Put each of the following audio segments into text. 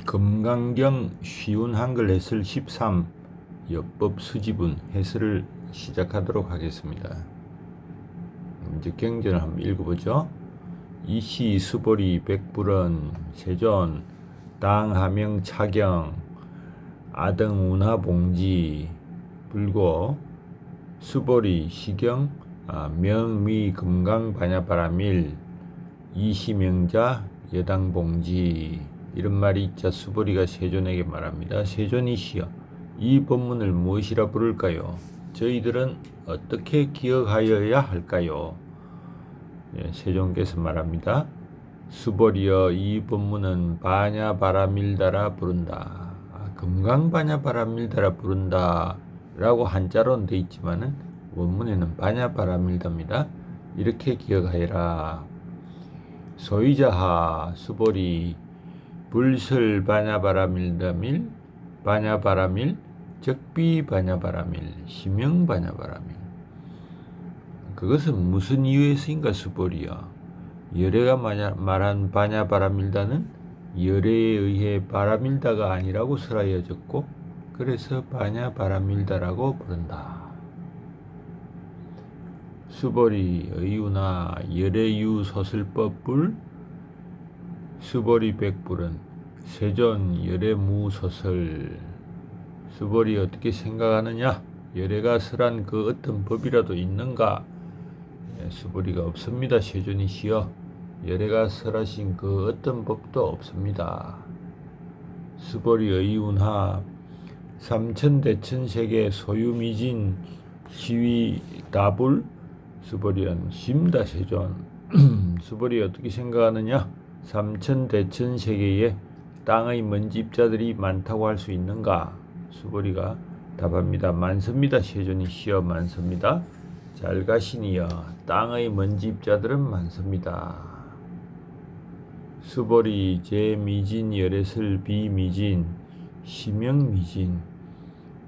금강경 쉬운 한글 해설 13 여법 수지분 해설을 시작하도록 하겠습니다. 이제 경전을 한번 읽어보죠. 이시 수보리 백불은 세존 당하명 차경 아등 운하 봉지 불고 수보리 시경 명미 금강 반야바라밀 이시명자 여당 봉지 이런 말이 있자 수보리가 세존에게 말합니다. 세존이시여, 이 법문을 무엇이라 부를까요? 저희들은 어떻게 기억하여야 할까요? 세존께서 말합니다. 수보리여, 이 법문은 바냐바라밀다라 부른다. 금강바냐바라밀다라 부른다 라고 한자로는 되어 있지만은 원문에는 바냐바라밀다입니다. 이렇게 기억하여라. 소이자하 수보리 불설 바냐바라밀다밀 바냐바라밀 적비 바냐바라밀 시명 바냐바라밀. 그것은 무슨 이유에서인가 수보리야? 열애가 말한 바냐바라밀다는 열애에 의해 바라밀다가 아니라고 설하여졌고 그래서 바냐바라밀다라고 부른다. 수보리 의유나 열애유 소설법불 수보리 백불은 세존 열애무 소설. 수보리 어떻게 생각하느냐? 열애가 설한 그 어떤 법이라도 있는가? 수보리가 없습니다. 세존이시여, 열애가 설하신 그 어떤 법도 없습니다. 수보리 의운하 삼천대천세계 소유미진 시위 다불 수보리은 심다 세존. 수보리 어떻게 생각하느냐? 삼천대천세계에 땅의 먼지입자들이 많다고 할 수 있는가? 수보리가 답합니다. 많습니다. 세존이시여, 많습니다. 잘 가시니여, 땅의 먼지입자들은 많습니다. 수보리 제미진 열애설 비미진 시명미진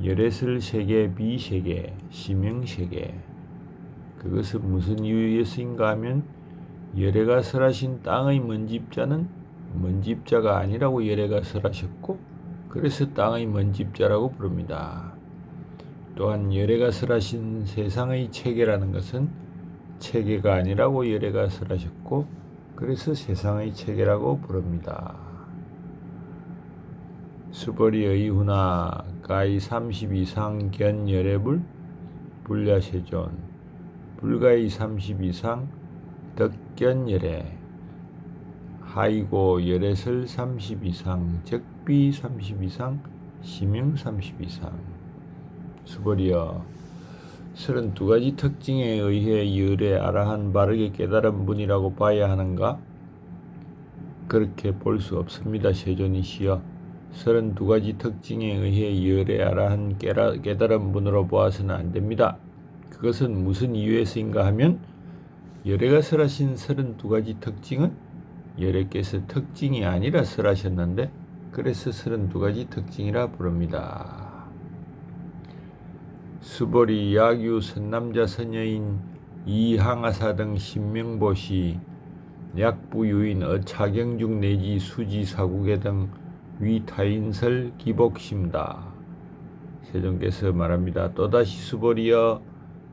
열애설 세계 비세계 시명세계. 그것은 무슨 이유에서인가 하면 열애가 설하신 땅의 먼지입자는 먼지입자가 아니라고 열애가 설하셨고 그래서 땅의 먼지입자라고 부릅니다. 또한 열애가 설하신 세상의 체계라는 것은 체계가 아니라고 열애가 설하셨고 그래서 세상의 체계라고 부릅니다. 수보리 의훈아 가이 32상 견 열애불 불야세존 불가이 32상 덕견열애 하이고 열애설 32상 적비 32상 시명 32상. 수보리여, 32가지 특징에 의해 열애 아라한 바르게 깨달은 분이라고 봐야 하는가? 그렇게 볼 수 없습니다. 세존이시여, 32가지 특징에 의해 열애 아라한 깨달은 분으로 보아서는 안 됩니다. 그것은 무슨 이유에서인가 하면 열애가 설하신 32가지 특징은 열애께서 특징이 아니라 설하셨는데 그래서 32가지 특징이라 부릅니다. 수보리 야규 선남자 선여인 이항하사 등 신명보시 약부유인 어차경중 내지 수지사국에 등 위타인설 기복심다. 세존께서 말합니다. 또다시 수보리여,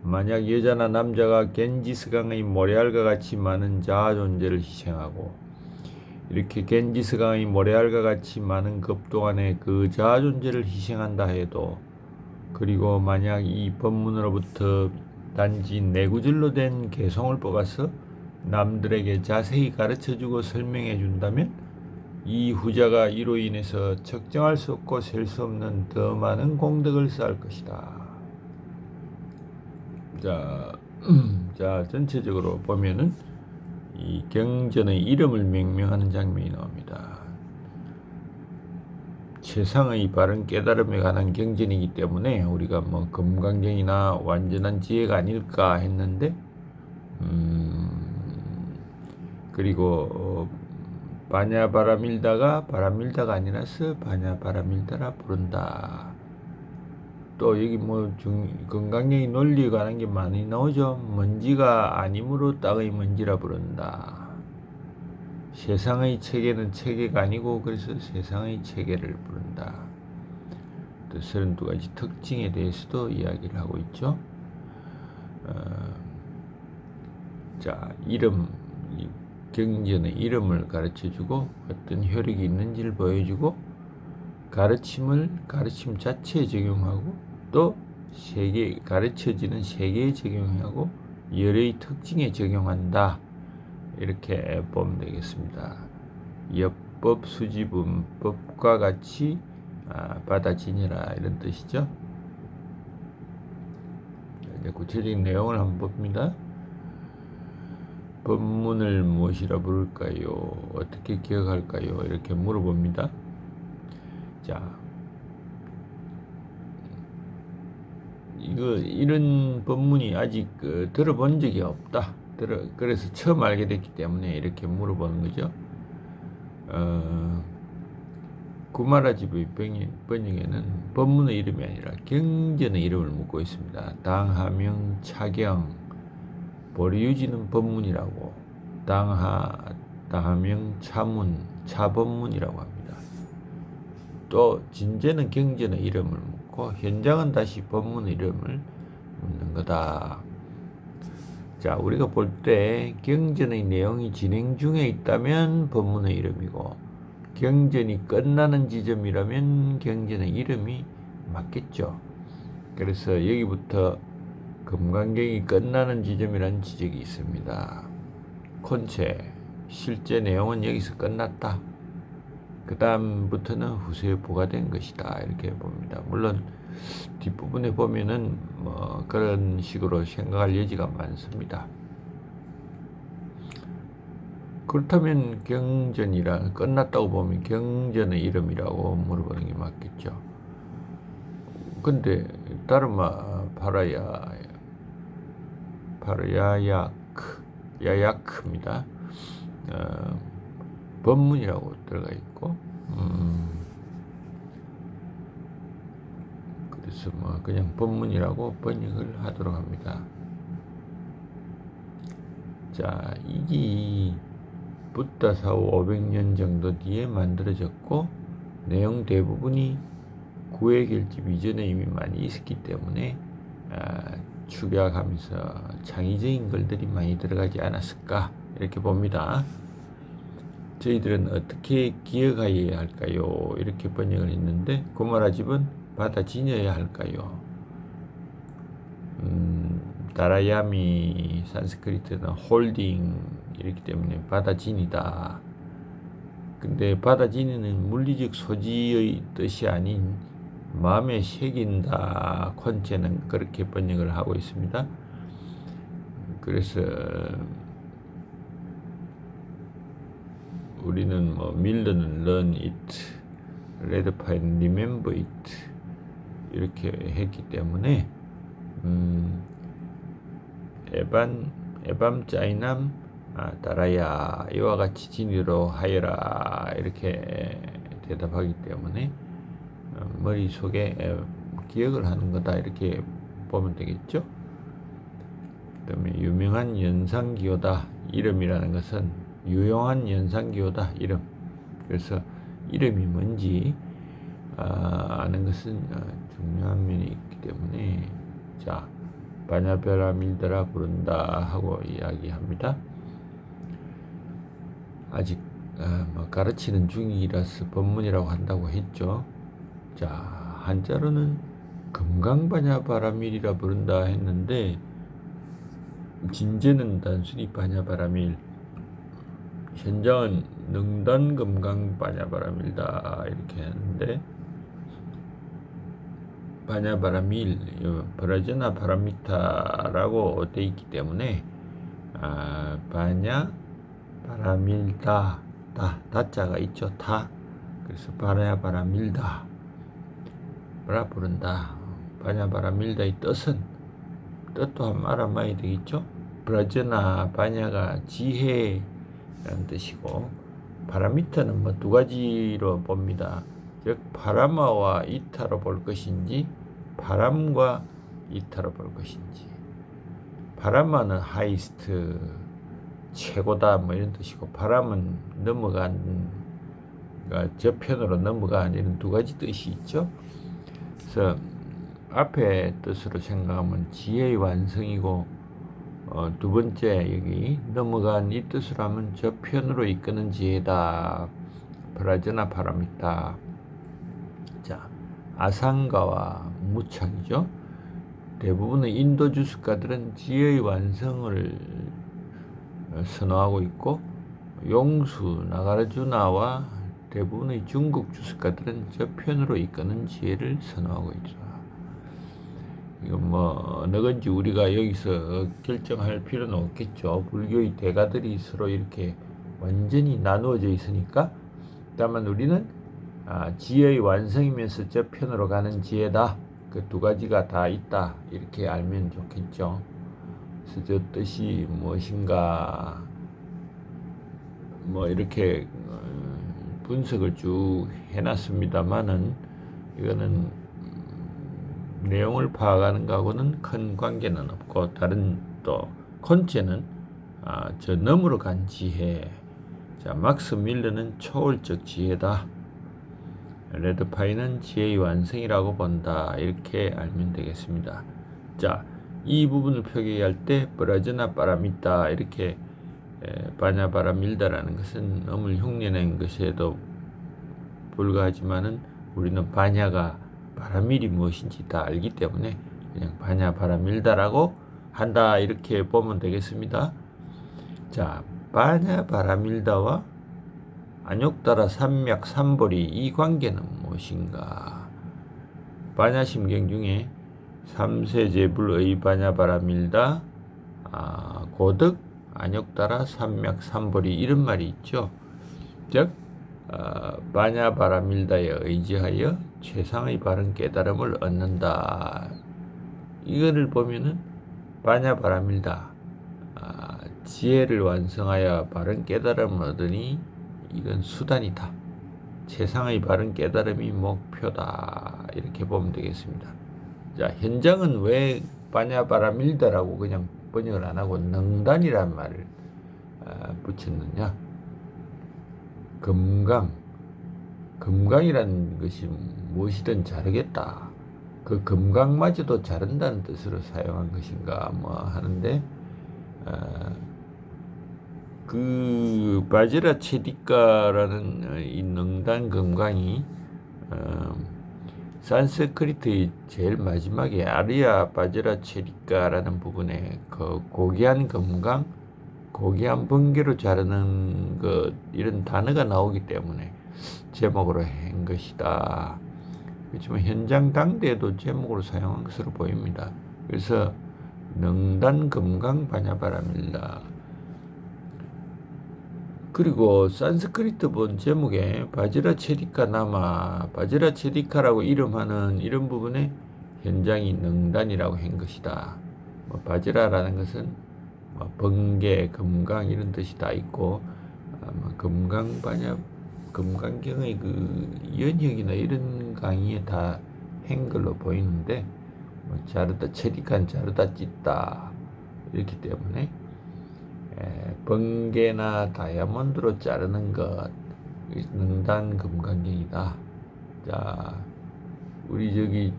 만약 여자나 남자가 겐지스강의 모래알과 같이 많은 자아 존재를 희생하고 이렇게 겐지스강의 모래알과 같이 많은 급동안에 그 자아 존재를 희생한다 해도 그리고 만약 이 법문으로부터 단지 4구절로 된 개성을 뽑아서 남들에게 자세히 가르쳐주고 설명해 준다면 이 후자가 이로 인해서 측정할 수 없고 셀 수 없는 더 많은 공덕을 쌓을 것이다. 자, 전체적으로 보면은 이 경전의 이름을 명명하는 장면이 나옵니다. 최상의 바른 깨달음에 관한 경전이기 때문에 우리가 뭐 금강경이나 완전한 지혜가 아닐까 했는데, 그리고 바냐바라밀다가 바라밀다가 아니라서 바냐바라밀다라 부른다. 또 여기 뭐 건강적인 논리에 관한 게 많이 나오죠. 먼지가 아니므로 땅의 먼지라 부른다. 세상의 체계는 체계가 아니고 그래서 세상의 체계를 부른다. 또 32가지 특징에 대해서도 이야기를 하고 있죠. 자, 이름, 경전의 이름을 가르쳐주고 어떤 효력이 있는지를 보여주고 가르침을 가르침 자체에 적용하고 또 세계 가르쳐지는 세계에 적용하고 열의 특징에 적용한다. 이렇게 보면 되겠습니다. 엽법, 수지분법과 같이 받아지니라 이런 뜻이죠. 이제 구체적인 내용을 한번 봅니다. 법문을 무엇이라 부를까요? 어떻게 기억할까요? 이렇게 물어봅니다. 자, 이런 법문이 아직 들어본 적이 없다. 그래서 처음 알게 됐기 때문에 이렇게 물어보는 거죠. 구마라집의 번역에는 법문의 이름이 아니라 경전의 이름을 묻고 있습니다. 당하명 차경 보리유지는 법문이라고 당하명 차문 차법문이라고 합니다. 또 진제는 경전의 이름을 묻고 현장은 다시 법문의 이름을 묻는 거다. 자, 우리가 볼 때 경전의 내용이 진행 중에 있다면 법문의 이름이고 경전이 끝나는 지점이라면 경전의 이름이 맞겠죠. 그래서 여기부터 금강경이 끝나는 지점이라는 지적이 있습니다. 콘체 실제 내용은 여기서 끝났다. 그 다음부터는 후세에 부과된 것이다. 이렇게 봅니다. 물론 뒷부분에 보면은 그런 식으로 생각할 여지가 많습니다. 그렇다면 경전이라 끝났다고 보면 경전의 이름이라고 물어보는 게 맞겠죠. 근데 다르마 야야크입니다. 법문이라고 들어가 있고 그래서 그냥 법문이라고 번역을 하도록 합니다. 자, 이게 부다 사후 500년 정도 뒤에 만들어졌고 내용 대부분이 구획일집 이전에 이미 많이 있었기 때문에 축약하면서 창의적인 글들이 많이 들어가지 않았을까 이렇게 봅니다. 저희들은 어떻게 기억하여야 할까요? 이렇게 번역을 했는데 구마라집은 받아지녀야 할까요? 다라야미 산스크리트는 홀딩 이렇기 때문에 받아지니다. 근데 받아지니는 물리적 소지의 뜻이 아닌 마음에 새긴다. 콘체는 그렇게 번역을 하고 있습니다. 그래서 우리는 밀러는 learn it, 레드파이는 remember it 이렇게 했기 때문에 에밤 짜이남 따라야 이와 같이 진리로 하여라 이렇게 대답하기 때문에 머릿속에 기억을 하는 거다 이렇게 보면 되겠죠. 그 다음에 유명한 연상기호다. 이름이라는 것은 유용한 연상기호다. 이름. 그래서 이름이 뭔지 아는 것은 중요한 면이 있기 때문에 자, 바냐베라밀드라 부른다 하고 이야기합니다. 아직 가르치는 중이라서 법문이라고 한다고 했죠. 자, 한자로는 금강바냐바라밀이라 부른다 했는데 진제는 단순히 바냐바라밀, 현장은 능단금강바냐바라밀다 이렇게 하는데 바냐바라밀, 브라제나 바라미타라고 돼 있기 때문에 바냐바라밀다 다자가 있죠. 다. 그래서 바냐바라밀다 라 부른다. 바냐바라밀다의 뜻도 한번 알아봐야 되겠죠. 브라제나 바냐가 지혜라는 뜻이고 바라미타는 두 가지로 봅니다. 즉 바라마와 이타로 볼 것인지 바람과 이타로 볼 것인지. 바라마는 하이스트, 최고다 뭐 이런 뜻이고, 바람은 넘어간, 그러니까 저편으로 넘어간, 이런 두 가지 뜻이 있죠. 그래서 앞에 뜻으로 생각하면 지혜의 완성이고, 두 번째 여기 넘어간 이 뜻으로 하면 저편으로 이끄는 지혜다. 브라저나 파라미타. 자, 아상가와 무창이죠. 대부분의 인도 주석가들은 지혜의 완성을 선호하고 있고, 용수, 나가르주나와 대부분의 중국 주석가들은 저편으로 이끄는 지혜를 선호하고 있죠. 이건 뭐 어느 건지 우리가 여기서 결정할 필요는 없겠죠. 불교의 대가들이 서로 이렇게 완전히 나누어져 있으니까. 다만 우리는 지혜의 완성이면서 저편으로 가는 지혜다. 그 두 가지가 다 있다. 이렇게 알면 좋겠죠. 그래서 저 뜻이 무엇인가 뭐 이렇게 분석을 쭉 해놨습니다만은, 이거는 내용을 파악하는 거하고는 큰 관계는 없고, 다른 또 콘체는 저 너머로 간 지혜. 자, 막스 밀러는 초월적 지혜다. 레드파이는 지혜의 완성이라고 본다. 이렇게 알면 되겠습니다. 자, 이 부분을 표기할 때 브라저나 빠라미타, 이렇게 바냐 바라밀다라는 것은 음을 흉내낸 것에도 불과하지만은 우리는 바냐가 바라밀이 무엇인지 다 알기 때문에 그냥 바냐 바라밀다라고 한다. 이렇게 보면 되겠습니다. 자, 바냐 바라밀다와 안욕다라 삼맥 삼보리, 이 관계는 무엇인가? 바냐심경 중에 삼세제불의 바냐 바라밀다, 고득, 안욕다라 삼맥 삼보리, 이런 말이 있죠. 즉 바냐 바라밀다에 의지하여 최상의 바른 깨달음을 얻는다. 이거를 보면은 바냐 바라밀다, 지혜를 완성하여 바른 깨달음을 얻으니 이건 수단이다. 최상의 바른 깨달음이 목표다. 이렇게 보면 되겠습니다. 자, 현장은 왜 바냐 바라밀다라고 그냥 번역을 안 하고 능단이란 말을 붙였느냐? 금강이라는 것이 무엇이든 자르겠다. 그 금강마저도 자른다는 뜻으로 사용한 것인가 뭐 하는데, 그 바지라 체디카라는 이 능단 금강이 산스크리트의 제일 마지막에 아리아 바지라 체디카라는 부분에 그 고귀한 금강, 고귀한 번개로 자르는 것, 이런 단어가 나오기 때문에 제목으로 한 것이다. 그렇지만 현장 당대에도 제목으로 사용한 것으로 보입니다. 그래서 능단 금강 바냐바라밀라. 그리고 산스크리트 본 제목에 바지라 체디카 나마, 바지라 체디카라고 이름하는 이런 부분에 현장이 능단이라고 한 것이다. 바지라라는 것은 번개, 금강 이런 뜻이 다 있고, 금강바냐, 금강경의 그 연혁이나 이런 강의에 다 한 걸로 보이는데, 자르다 체디칸 자르다 찢다 이렇기 때문에 번개나 다이아몬드로 자르는 것, 능단 금강경이다. 자, 우리 저기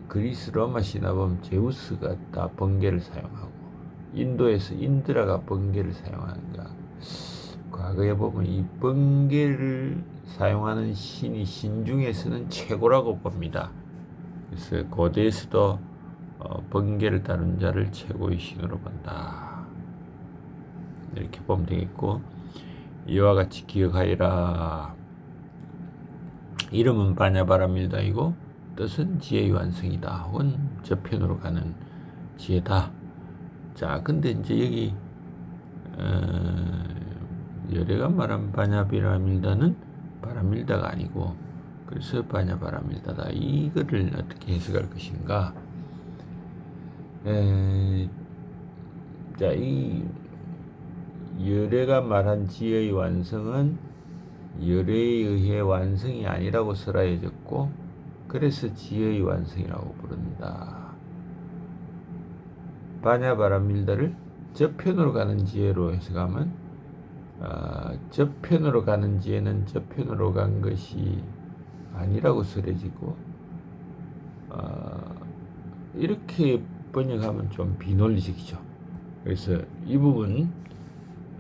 그리스 로마 신화 보면 제우스가 다 번개를 사용하고, 인도에서 인드라가 번개를 사용하는가. 과거에 보면 이 번개를 사용하는 신이 신 중에서는 최고라고 봅니다. 그래서 고대에서도 번개를 다룬 자를 최고의 신으로 본다. 이렇게 보면 되겠고, 이와 같이 기억하여라. 이름은 바냐바라밀다이고 뜻은 지혜의 완성이다. 혹은 저편으로 가는 지혜다. 자, 근데 이제 여기 열애가 말한 바냐바라밀다는 바라밀다가 아니고, 그래서 바냐바라밀다다. 이거를 어떻게 해석할 것인가? 자, 이 열애가 말한 지혜의 완성은 열애에 의해 완성이 아니라고 설하여졌고, 그래서 지혜의 완성이라고 부른다. 바냐바라밀다를 저편으로 가는 지혜로 해석하면 저편으로 가는지에는 저편으로 간 것이 아니라고 쓰여지고 이렇게 번역하면 좀 비논리적이죠. 그래서 이 부분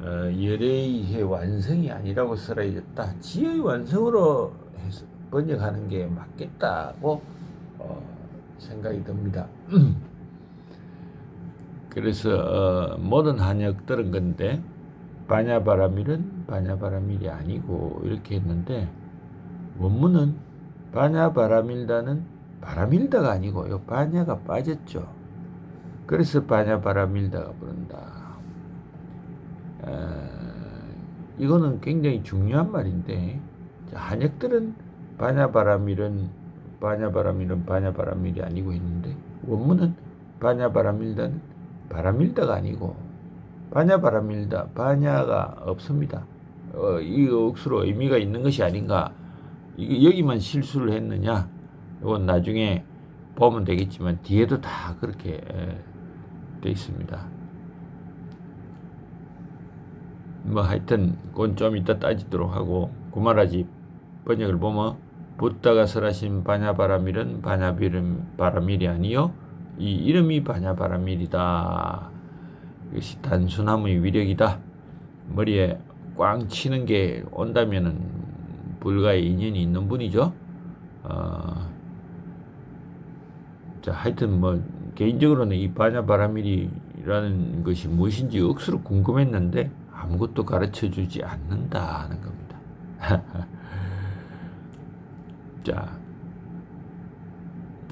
열애의 완성이 아니라고 쓰여졌다. 지의 완성으로 해서 번역하는 게 맞겠다고 생각이 듭니다. 그래서 모든 한역들은 근데 바냐바라밀은 바냐바라밀이 아니고 이렇게 했는데 원문은 바냐바라밀다는 바라밀다가 아니고요. 바냐가 빠졌죠. 그래서 바냐바라밀다가 부른다. 이거는 굉장히 중요한 말인데 한역들은 바냐바라밀은 바냐바라밀이 아니고 있는데 원문은 바냐바라밀다는 바라밀다가 아니고 바냐바라밀다 바냐가 없습니다. 이 억수로 의미가 있는 것이 아닌가. 여기만 실수를 했느냐? 이건 나중에 보면 되겠지만 뒤에도 다 그렇게 돼 있습니다. 뭐 하여튼 그건 좀 이따 따지도록 하고 구마라지 번역을 보면 붓다가 설하신 바냐바라밀은 바냐바라밀이 아니요 이 이름이 바냐바라밀이다. 이것이 단순함의 위력이다. 머리에 꽝 치는 게 온다면은 불가의 인연이 있는 분이죠. 자, 하여튼 뭐 개인적으로는 이 바냐바라밀이라는 것이 무엇인지 억수로 궁금했는데 아무것도 가르쳐 주지 않는다는 겁니다. 자,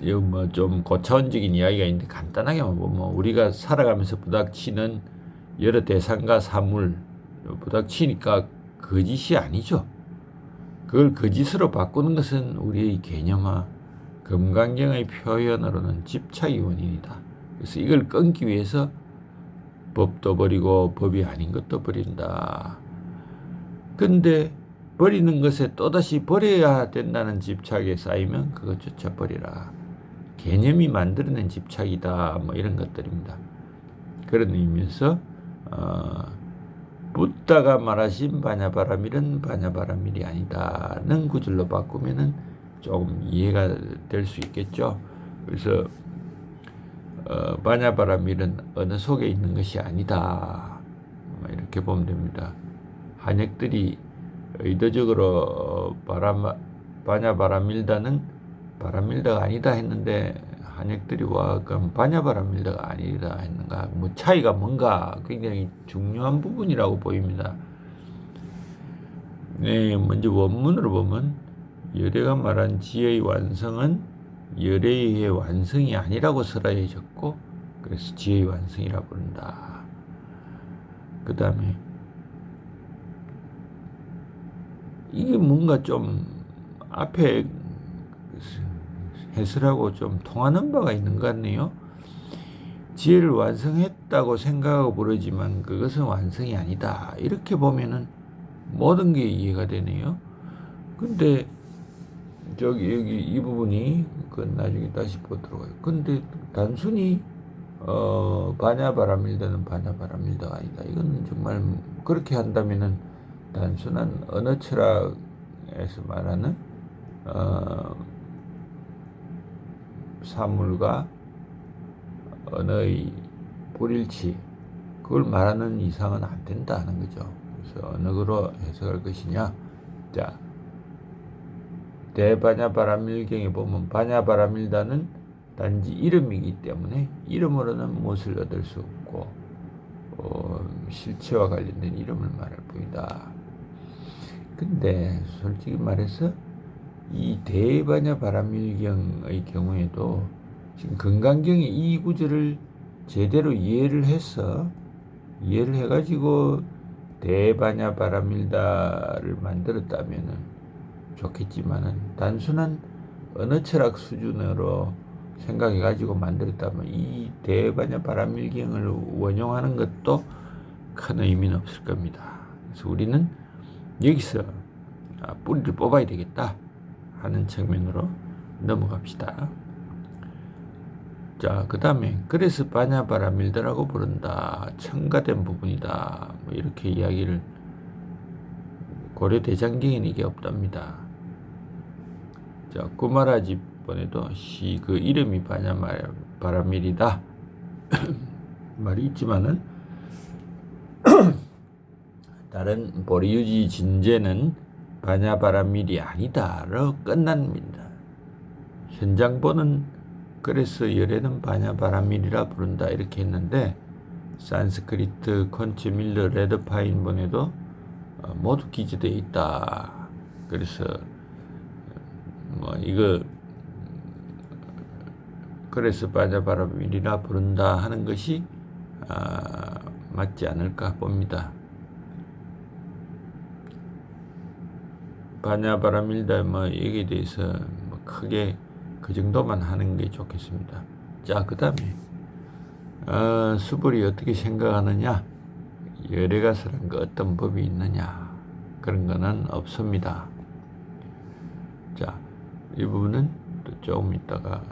이거 뭐 좀 고차원적인 이야기가 있는데 간단하게만 보면 우리가 살아가면서 부닥치는 여러 대상과 사물 부닥치니까 거짓이 아니죠. 그걸 거짓으로 바꾸는 것은 우리의 개념화 금강경의 표현으로는 집착이 원인이다. 그래서 이걸 끊기 위해서 법도 버리고 법이 아닌 것도 버린다. 근데 버리는 것에 또다시 버려야 된다는 집착에 쌓이면 그것조차 버리라. 개념이 만들어낸 집착이다. 뭐 이런 것들입니다. 그런 의미에서 붓다가 말하신 바냐바라밀은 바냐바라밀이 아니다는 구절로 바꾸면은 조금 이해가 될 수 있겠죠. 그래서 바냐바라밀은 어느 속에 있는 것이 아니다. 이렇게 보면 됩니다. 한역들이 의도적으로 바냐바라밀다는 바라밀다가 아니다 했는데 한역들이 와 그럼 바냐바라밀다가 아니다 했는가 뭐 차이가 뭔가 굉장히 중요한 부분이라고 보입니다. 네, 먼저 원문으로 보면 열애가 말한 지의 완성은 열애의 완성이 아니라고 설하여졌고 그래서 지의 완성이라 부른다. 그 다음에 이게 뭔가 좀 앞에 해설하고 좀 통하는 바가 있는 것 같네요. 지혜를 완성했다고 생각하고 부르지만 그것은 완성이 아니다. 이렇게 보면은 모든 게 이해가 되네요. 근데 여기 이 부분이 그건 나중에 다시 보도록 해요. 근데 단순히 바냐바라밀다는 바냐바라밀다가 아니다. 이건 정말 그렇게 한다면은 단순한 언어 철학에서 말하는 사물과 언어의 불일치 그걸 말하는 이상은 안 된다는 거죠. 그래서 어느 거로 해석할 것이냐. 자, 대바냐바라밀경에 보면 바냐바라밀다는 단지 이름이기 때문에 이름으로는 무엇을 얻을 수 없고 실체와 관련된 이름을 말할 뿐이다. 근데 솔직히 말해서 이 대바냐바라밀경의 경우에도 지금 금강경의 이 구절을 제대로 이해를 해가지고 대바냐바라밀다를 만들었다면은 좋겠지만은 단순한 언어 철학 수준으로 생각해가지고 만들었다면 이 대바냐바라밀경을 원용하는 것도 큰 의미는 없을 겁니다. 그래서 우리는 여기서 뿌리를 뽑아야 되겠다 하는 측면으로 넘어갑시다. 자, 그 다음에 그래서 바냐바라밀다라고 부른다. 첨가된 부분이다. 뭐 이렇게 이야기를 고려대장경에는 이게 없답니다. 자, 꾸마라집 번에도 시 그 이름이 바냐바라밀이다 말이 있지만은 다른 보리유지 진제는 바냐바라밀이 아니다로 끝납니다. 현장본은 그래서 열애는 바냐바라밀이라 부른다 이렇게 했는데 산스크리트 콘체 밀러 레드파인본에도 모두 기재되어 있다. 그래서 이거 그래서 바냐바라밀이라 부른다 하는 것이 맞지 않을까 봅니다. 바냐바라밀다 여기에 대해서 크게 그 정도만 하는 게 좋겠습니다. 자, 그 다음에 수불이 어떻게 생각하느냐, 열애가설한 거 어떤 법이 있느냐, 그런 거는 없습니다. 자, 이 부분은 또 조금 있다가